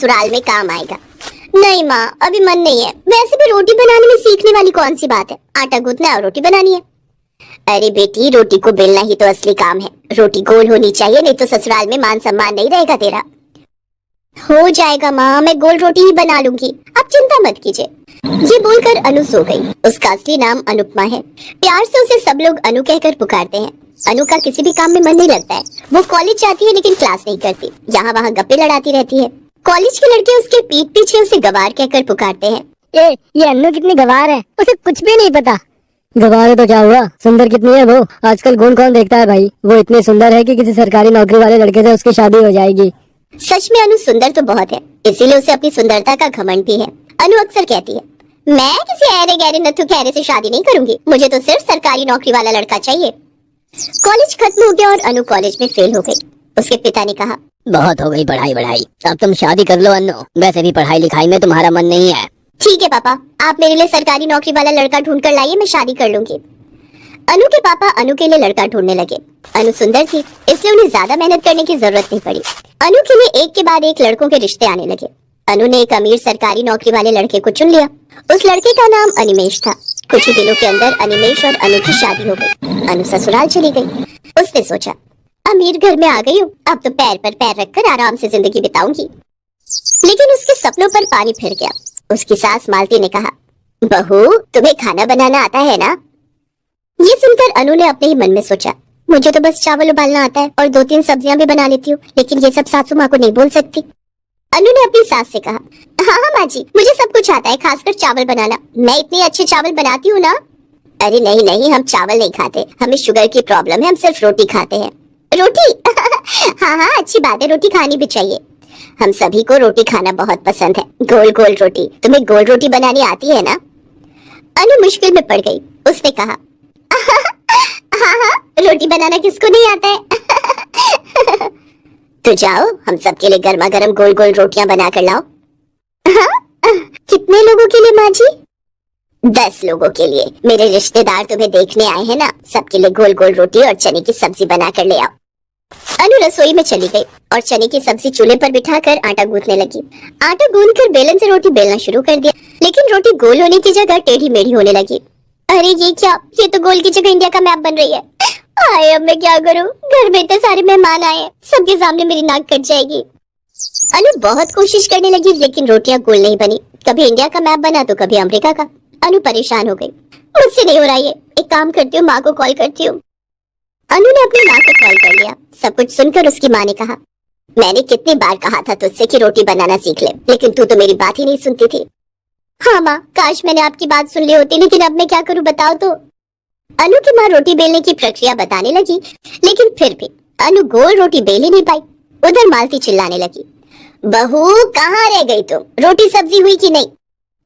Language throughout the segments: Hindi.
ससुराल में काम आएगा। नहीं माँ, अभी मन नहीं है। वैसे भी रोटी बनाने में सीखने वाली कौन सी बात है, आटा गूंथना है और रोटी बनानी है। अरे बेटी, रोटी को बेलना ही तो असली काम है। रोटी गोल होनी चाहिए, नहीं तो ससुराल में मान सम्मान नहीं रहेगा तेरा। हो जाएगा माँ, मैं गोल रोटी ही बना लूंगी, आप चिंता मत कीजिए। ये बोलकर अनु सो गई। उसका असली नाम अनुपमा है। प्यार से उसे सब लोग अनु कहकर पुकारते हैं। अनु का किसी भी काम में मन नहीं लगता है। वो कॉलेज जाती है लेकिन क्लास नहीं करती, यहाँ वहाँ गप्पे लड़ाती रहती है। कॉलेज के लड़के उसके पीठ पीछे उसे गवार कहकर पुकारते हैं। ये अनु कितनी गवार है, उसे कुछ भी नहीं पता। गवार है तो क्या हुआ, सुंदर कितनी है वो। आजकल कौन कौन देखता है भाई, वो इतनी सुंदर है कि किसी सरकारी नौकरी वाले लड़के से उसकी शादी हो जाएगी। सच में अनु सुंदर तो बहुत है, इसीलिए उसे अपनी सुंदरता का घमंड भी है। अनु अक्सर कहती है, मैं किसी ऐरे गहरे नथु खैरे से शादी नहीं करूंगी, मुझे तो सिर्फ सरकारी नौकरी वाला लड़का चाहिए। कॉलेज खत्म हो गया और अनु कॉलेज में फेल हो गई। उसके पिता ने कहा, बहुत हो गई पढ़ाई, अब तुम शादी कर लो अनु, वैसे भी पढ़ाई लिखाई में तुम्हारा मन नहीं है। ठीक है पापा, आप मेरे लिए सरकारी नौकरी वाला लड़का ढूंढ कर लाइए, मैं शादी कर लूंगी। अनु के पापा अनु के लिए लड़का ढूंढने लगे। अनु सुंदर थी, इसलिए उन्हें ज्यादा मेहनत करने की जरूरत नहीं पड़ी। अनु के लिए एक के बाद एक लड़कों के रिश्ते आने लगे। अनु ने एक अमीर सरकारी नौकरी वाले लड़के को चुन लिया। उस लड़के का नाम अनिमेश था। कुछ ही दिनों के अंदर अनिमेश और अनु की शादी हो गई। अनु ससुराल चली गई। उसने सोचा, अमीर घर में आ गई हूँ, अब तो पैर पर पैर रखकर आराम से जिंदगी बिताऊंगी। लेकिन उसके सपनों पर पानी फिर गया। उसकी सास मालती ने कहा, बहू तुम्हें खाना बनाना आता है ना? ये सुनकर अनु ने अपने ही मन में सोचा, मुझे तो बस चावल उबालना आता है और 2-3 सब्जियां भी बना लेती हूँ, लेकिन ये सब सासू माँ को नहीं बोल सकती। अनु ने अपनी सास से कहा, हाँ माँ जी, मुझे सब कुछ आता है, खासकर चावल बनाना। मैं इतने अच्छे चावल बनाती हूँ ना। अरे नहीं नहीं, हम चावल नहीं खाते, हमें शुगर की प्रॉब्लम है, हम सिर्फ रोटी खाते हैं। रोटी? हाँ हाँ, अच्छी बात है, रोटी खानी भी चाहिए। हम सभी को रोटी खाना बहुत पसंद है, गोल गोल रोटी। तुम्हें गोल रोटी बनानी आती है ना? अनु मुश्किल में पड़ गई। उसने कहा, हाँ हाँ, रोटी बनाना किसको नहीं आता है। तो जाओ, हम सबके लिए गर्मा गर्म गोल गोल रोटियां बना कर लाओ। हाँ? कितने लोगों के लिए माँ जी? 10 लोगों के लिए। मेरे रिश्तेदार तुम्हें देखने आए हैं ना, सबके लिए गोल गोल रोटी और चने की सब्जी बना कर ले आओ। अनु रसोई में चली गई और चने की सब्जी चूल्हे पर बिठाकर आटा गूंथने लगी। आटा गूंथकर बेलन से रोटी बेलना शुरू कर दिया, लेकिन रोटी गोल होने की जगह टेढ़ी मेढ़ी होने लगी। अरे ये क्या, ये तो गोल की जगह इंडिया का मैप बन रही है। हाय, अब मैं क्या करूं? घर में इतने सारे मेहमान आए, सबके सामने मेरी नाक कट जाएगी। अनु बहुत कोशिश करने लगी, लेकिन रोटियां गोल नहीं बनी। कभी इंडिया का मैप बना तो कभी अमेरिका का। अनु परेशान हो गई। मुझसे नहीं हो रहा ये, एक काम करती हूँ, माँ को कॉल करती हूँ। अनु ने अपनी माँ को कॉल कर लिया। सब कुछ सुनकर उसकी माँ ने कहा, मैंने कितनी बार कहा था तुझसे कि रोटी बनाना सीख ले, लेकिन तू तो मेरी बात ही नहीं सुनती थी। हाँ माँ, काश मैंने आपकी बात सुन ली होती, लेकिन अब मैं क्या करूँ बताओ तो। अनु की माँ रोटी बेलने की प्रक्रिया बताने लगी, लेकिन फिर भी अनु गोल रोटी बेल ही नहीं पाई। उधर मालती चिल्लाने लगी, बहू कहाँ रह गई तुम? रोटी सब्जी हुई कि नहीं?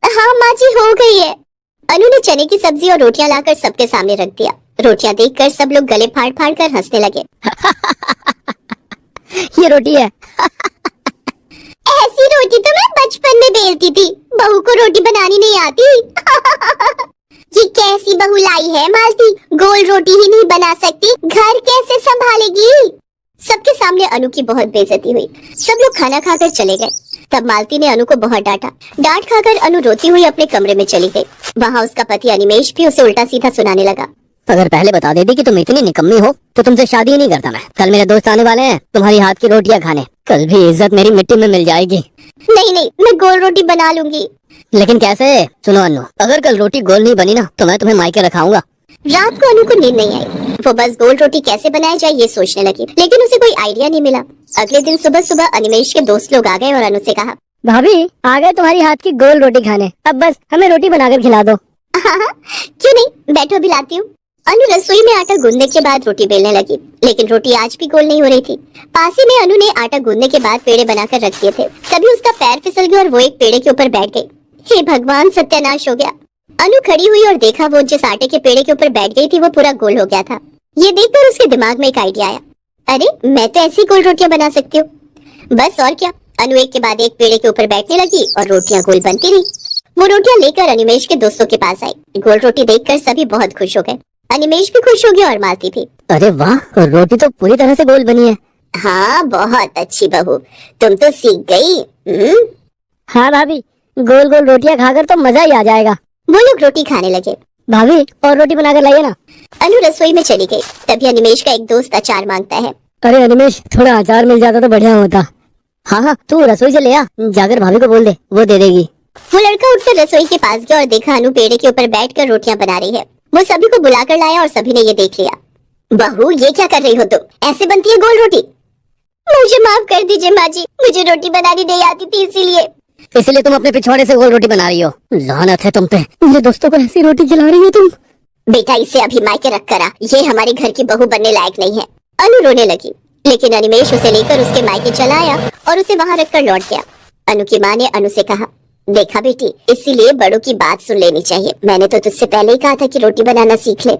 हाँ माँ जी, हो गई है। अनु ने चने की सब्जी और रोटियां लाकर सबके सामने रख दिया। रोटियां देखकर सब लोग गले फाड़ फाड़ कर हंसने लगे। ये रोटी है। ऐसी रोटी तो मैं बचपन में बेलती थी, बहू को रोटी बनानी नहीं आती। ये कैसी बहू लाई है मालती, गोल रोटी ही नहीं बना सकती, घर कैसे संभालेगी? सबके सामने अनु की बहुत बेइज्जती हुई। सब लोग खाना खाकर चले गए। तब मालती ने अनु को बहुत डांटा। डांट खाकर अनु रोती हुई अपने कमरे में चली गई। वहाँ उसका पति अनिमेश भी उसे उल्टा सीधा सुनाने लगा। अगर पहले बता देती कि तुम इतनी निकम्मी हो तो तुमसे शादी ही नहीं करता मैं। कल मेरे दोस्त आने वाले हैं तुम्हारी हाथ की रोटियां खाने, कल भी इज्जत मेरी मिट्टी में मिल जाएगी। नहीं नहीं, मैं गोल रोटी बना लूंगी। लेकिन कैसे? सुनो अनु, अगर कल रोटी गोल नहीं बनी ना तो मैं तुम्हें मायके रखाऊंगा। रात को अनु को नींद नहीं आई। वो बस गोल रोटी कैसे बनाई जाए ये सोचने लगी, लेकिन उसे कोई आइडिया नहीं मिला। अगले दिन सुबह सुबह अनिमेश के दोस्त लोग आ गए और अनु से कहा, भाभी आ गए तुम्हारी हाथ की गोल रोटी खाने, अब बस हमें रोटी बनाकर खिला दो। हाँ क्यों नहीं, बैठो अभी लाती हूँ। अनु रसोई में आटा गूंदने के बाद रोटी बेलने लगी, लेकिन रोटी आज भी गोल नहीं हो रही थी। पास ही में अनु ने आटा गूंदने के बाद पेड़े बनाकर रख दिए थे। तभी उसका पैर फिसल गया और वो एक पेड़े के ऊपर बैठ गई। हे भगवान, सत्यानाश हो गया। अनु खड़ी हुई और देखा वो जिस आटे के पेड़े के ऊपर बैठ गई थी वो पूरा गोल हो गया था। ये देखकर उसके दिमाग में एक आइडिया आया, अरे मैं तो ऐसी गोल रोटियां बना सकती हूँ। बस और क्या, अनु एक के बाद एक पेड़े के ऊपर बैठने लगी और रोटियां गोल बनती रही। वो रोटियां लेकर अनिमेश के दोस्तों के पास आई। गोल रोटी देखकर सभी बहुत खुश हो गए। अनिमेश भी खुश हो गया और मालती भी। अरे वाह, रोटी तो पूरी तरह से गोल बनी है। हाँ, बहुत अच्छी बहू, तुम तो सीख गई। हाँ भाभी, गोल गोल रोटियां खाकर तो मजा ही आ जाएगा। वो लोग रोटी खाने लगे। भाभी और रोटी बनाकर लाइए ना। अनु रसोई में चली गई। तभी अनिमेश का एक दोस्त अचार मांगता है। अरे अनिमेश, थोड़ा अचार मिल जाता तो बढ़िया होता। हाँ हाँ, तू रसोई से ले आ, जाकर भाभी को बोल दे, वो दे देगी। वो लड़का उठकर रसोई के पास गया और देखा अनु पेड़ के ऊपर बैठकर रोटियां बना रही है। वो सभी को बुलाकर लाया और सभी ने ये देख लिया। बहू, ये क्या कर रही हो तुम? ऐसे बनती है गोल रोटी? मुझे माफ कर दीजिए माँ जी, मुझे रोटी बनानी नहीं आती थी इसलिए तुम अपने पिछवाड़े से गोल रोटी बना रही हो। लानत है तुम पे, मेरे दोस्तों को ऐसी रोटी खिला रही हो तुम। बेटा, इसे अभी मायके रख कर आ, ये हमारे घर की बहू बनने लायक नहीं है। अनु रोने लगी, लेकिन अनिमेश उसे लेकर उसके मायके चला आया और उसे वहाँ रखकर लौट गया। अनु की माँ ने अनु से कहा, देखा बेटी, इसीलिए बड़ों की बात सुन लेनी चाहिए। मैंने तो तुझसे पहले ही कहा था कि रोटी बनाना सीख ले।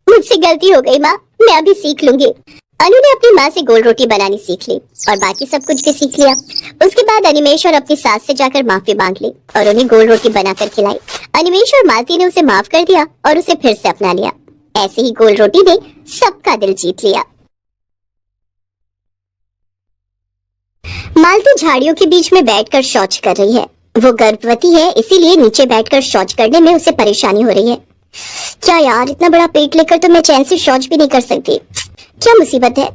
मुझसे गलती हो गई माँ, मैं अभी सीख लूंगी। अनु ने अपनी माँ से गोल रोटी बनानी सीख ली और बाकी सब कुछ भी सीख लिया। उसके बाद अनिमेश और अपनी सास से जाकर माफी मांग ली और उन्हें गोल रोटी बनाकर खिलाई। अनिमेश और मालती ने उसे माफ कर दिया और उसे फिर से अपना लिया। ऐसे ही गोल रोटी ने सबका दिल जीत लिया। मालती झाड़ियों के बीच में बैठकर शौच कर रही है। वो गर्भवती है, इसीलिए नीचे बैठकर शौच करने में उसे परेशानी हो रही है। क्या यार, इतना बड़ा पेट लेकर तो मैं चैन से शौच भी नहीं कर सकती। क्या मुसीबत है।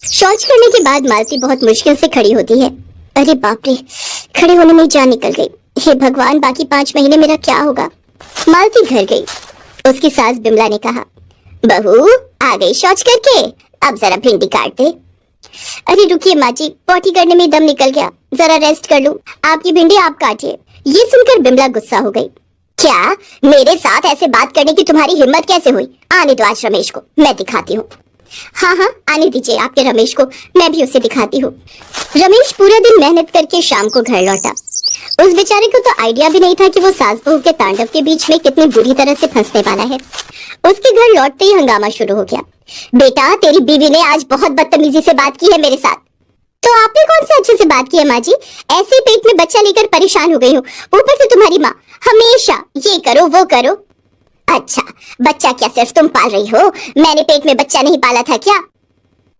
शौच करने के बाद मालती बहुत मुश्किल से खड़ी होती है। अरे बाप रे, खड़े होने में जान निकल गई। हे भगवान, बाकी 5 महीने मेरा क्या होगा। मालती घर गई। उसकी सास बिमला ने कहा, बहू आ गई शौच करके, अब जरा भिंडी काट दे। अरे रुकिए माँ जी, पॉटी करने में दम निकल गया, जरा रेस्ट कर लूं। आपकी भिंडी आप काटिए। ये सुनकर बिमला गुस्सा हो गई। क्या मेरे साथ ऐसे बात करने की तुम्हारी हिम्मत कैसे हुई? आने दो आज रमेश को, मैं दिखाती हूँ। हाँ हाँ, आने दीजिए आपके रमेश को, मैं भी उसे दिखाती हूँ। रमेश पूरा दिन मेहनत करके शाम को घर लौटा। उस बेचारे को तो आइडिया भी नहीं था कि वो सास बहू के तांडव के बीच में कितनी बुरी तरह से फंसने वाला है। उसके घर लौटते ही हंगामा शुरू हो गया। बेटा, तेरी बीवी ने आज बहुत बदतमीजी से बात की है मेरे साथ। तो आपने कौन से अच्छे से बात की है माँ जी? ऐसे ही पेट में बच्चा लेकर परेशान हो गई हूँ, ऊपर से तुम्हारी माँ हमेशा ये करो वो करो। अच्छा, बच्चा क्या सिर्फ तुम पाल रही हो? मैंने पेट में बच्चा नहीं पाला था क्या?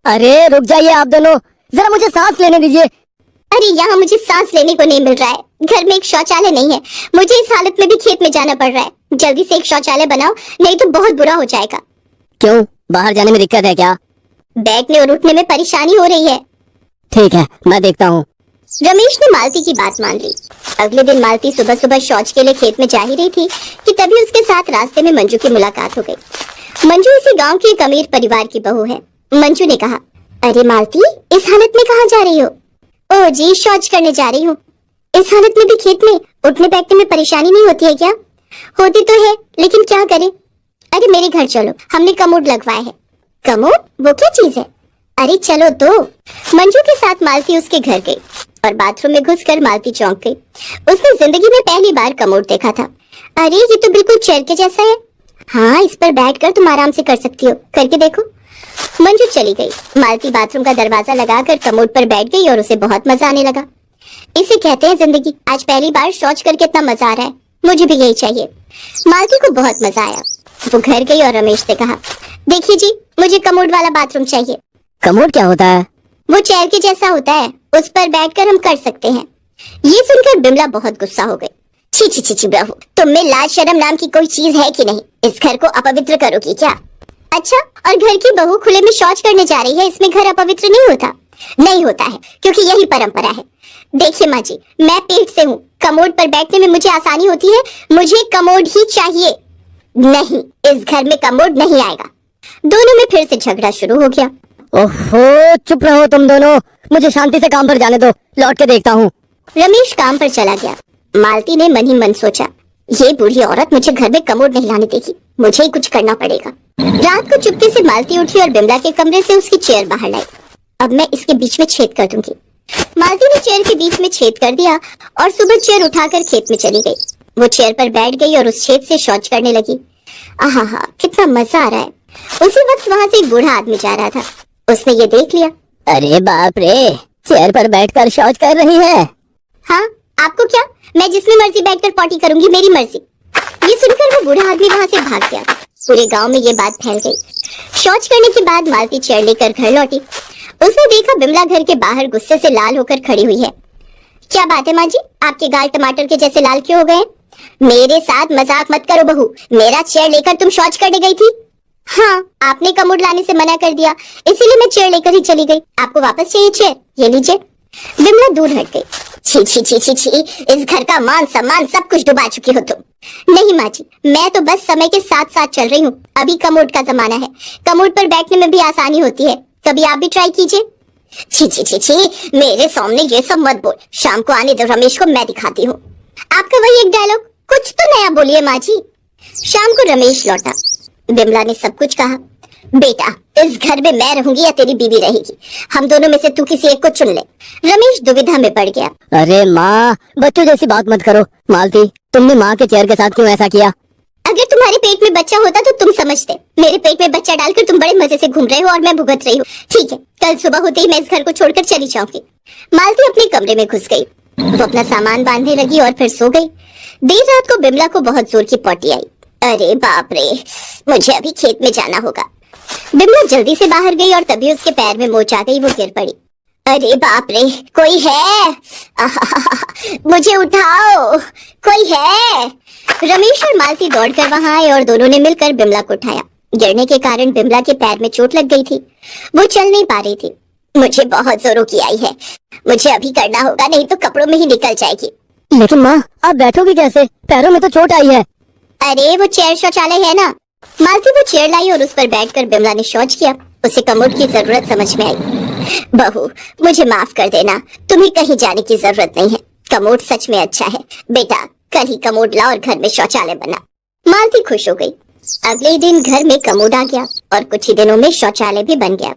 अरे रुक जाइए आप दोनों, जरा मुझे सांस लेने दीजिए। अरे यहाँ मुझे सांस लेने को नहीं मिल रहा है, घर में एक शौचालय नहीं है। मुझे इस हालत में भी खेत में जाना पड़ रहा है। जल्दी से एक शौचालय बनाओ, नहीं तो बहुत बुरा हो जाएगा। क्यों, बाहर जाने में दिक्कत है क्या? बैठने और उठने में परेशानी हो रही है। ठीक है, मैं देखता हूँ। रमेश ने मालती की बात मान ली। अगले दिन मालती सुबह सुबह शौच के लिए खेत में जा ही रही थी कि तभी उसके साथ रास्ते में मंजू की मुलाकात हो गई। मंजू इसी गांव की एक अमीर परिवार की बहू है। मंजू ने कहा, अरे मालती, इस हालत में कहाँ जा रही हो? ओ जी, शौच करने जा रही हूँ। इस हालत में भी खेत में उठने बैठने में परेशानी नहीं होती है क्या? होती तो है, लेकिन क्या करें। अरे मेरे घर चलो, हमने कमोड लगवाया है। कमोड? वो क्या चीज है? अरे चलो तो। मंजू के साथ मालती उसके घर गई और बाथरूम में घुसकर मालती चौंक गई। उसने जिंदगी में पहली बार कमोड देखा था। अरे ये तो बिल्कुल चेयर के जैसा है। हाँ, इस पर बैठकर तुम आराम से कर सकती हो, करके देखो। मंजू चली गई। मालती बाथरूम का दरवाजा लगाकर कमोड पर बैठ गई और उसे बहुत मजा आने लगा। इसे कहते हैं जिंदगी। आज पहली बार शौच करके इतना मजा आ रहा है, मुझे भी यही चाहिए। मालती को बहुत मजा आया। वो घर गई और रमेश से कहा, देखिए जी, मुझे कमोड वाला बाथरूम चाहिए। कमोड क्या होता है? वो चेयर के जैसा होता है, उस पर बैठकर हम कर सकते हैं। ये सुनकर बिमला बहुत गुस्सा हो गई। छी छी छी छी बहू, तुम में लाज शर्म नाम की कोई चीज है कि नहीं? इस घर को अपवित्र करोगी क्या? अच्छा, और घर की बहू खुले में शौच करने जा रही है, इसमें घर अपवित्र नहीं होता? नहीं होता है, क्योंकि यही परंपरा है। देखिए माँ जी, मैं पेट से हूँ, कमोड पर बैठने में मुझे आसानी होती है। मुझे कमोड ही चाहिए। नहीं, इस घर में कमोड नहीं आएगा। दोनों में फिर से झगड़ा शुरू हो गया। ओहो, चुप रहो तुम दोनों, मुझे शांति से काम पर जाने दो, लौट के देखता हूँ। रमेश काम पर चला गया। मालती ने मन ही मन सोचा, ये बूढ़ी औरत मुझे घर में कमोड नहीं लाने देगी, मुझे ही कुछ करना पड़ेगा। रात को चुपके से मालती उठी और बिमला के कमरे से उसकी चेयर बाहर लाई। अब मैं इसके बीच में छेद कर दूंगी। मालती ने चेयर के बीच में छेद कर दिया और सुबह चेयर उठाकर खेत में चली गई। वो चेयर पर बैठ गई और उस छेद से शौच करने लगी। आहा, कितना मजा आ रहा है। उसी वक्त वहाँ से एक बूढ़ा आदमी जा रहा था। उसने ये देख लिया। अरे बाप रे, चेयर पर बैठकर शौच कर रही है। हाँ, आपको क्या? मैं जिसमें मर्जी बैठकर पॉटी करूंगी, मेरी मर्जी। ये सुनकर वो बूढ़ा आदमी वहाँ से भाग गया। पूरे गांव में ये बात फैल गई। शौच करने के बाद मालती चेयर लेकर घर लौटी। उसने देखा बिमला घर के बाहर गुस्से से लाल होकर खड़ी हुई है। क्या बात है माँ जी, आपके गाल टमाटर के जैसे लाल क्यों हो गए? मेरे साथ मजाक मत करो बहू, मेरा चेयर लेकर तुम शौच करने गई थी। हाँ, आपने कमोड लाने से मना कर दिया, इसीलिए मैं चेयर लेकर ही चली गई। आपको वापस चाहिए चेयर? ये लीजिए। बिमला दूर हट गई। छी छी छी छी छी, इस घर का मान सम्मान सब कुछ डुबा चुकी हो तुम। नहीं माँ जी, मैं तो बस समय के साथ साथ चल रही हूँ। अभी कमोड का जमाना है, कमोड पर बैठने में भी आसानी होती है, कभी आप भी ट्राई कीजिए। छी छी छी छी, मेरे सामने ये सब मत बोल, शाम को आने दो रमेश को, मैं दिखाती हूँ। आपका वही एक डायलॉग, कुछ तो नया बोलिए माँ जी। शाम को रमेश लौटा। बिमला ने सब कुछ कहा। बेटा, इस घर में मैं रहूंगी या तेरी बीवी रहेगी, हम दोनों में से तू किसी एक को चुन ले। रमेश दुविधा में पड़ गया। अरे माँ, बच्चों जैसी बात मत करो। मालती, तुमने माँ के चेयर के साथ क्यों ऐसा किया? अगर तुम्हारे पेट में बच्चा होता तो तुम समझते। मेरे पेट में बच्चा डालकर तुम बड़े मजे से घूम रहे हो और मैं भुगत रही हूँ। ठीक है, कल सुबह होते ही मैं इस घर को छोड़कर चली जाऊंगी। मालती अपने कमरे में घुस गई। वो अपना सामान बांधने लगी और फिर सो गई। देर रात को बिमला को बहुत जोर की पॉटी आई। अरे बाप रे, मुझे अभी खेत में जाना होगा। बिमला जल्दी से बाहर गई और तभी उसके पैर में मोच आ गई, वो गिर पड़ी। अरे बाप रे, कोई है? मुझे उठाओ, कोई है? रमेश और मालती दौड़कर वहां आए और दोनों ने मिलकर बिमला को उठाया। गिरने के कारण बिमला के पैर में चोट लग गई थी, वो चल नहीं पा रही थी। मुझे बहुत जोरों की आई है, मुझे अभी करना होगा, नहीं तो कपड़ों में ही निकल जाएगी। लेकिन माँ, आप बैठोगे कैसे? पैरों में तो चोट आई है। अरे वो चेयर शौचालय है ना। मालती वो चेयर लाई और उस पर बैठकर बिमला ने शौच किया। उसे कमोड की जरूरत समझ में आई। बहू, मुझे माफ कर देना, तुम्हें कहीं जाने की जरूरत नहीं है, कमोड सच में अच्छा है। बेटा, कल ही कमोड ला और घर में शौचालय बना। मालती खुश हो गई। अगले दिन घर में कमोड आ गया और कुछ ही दिनों में शौचालय भी बन गया।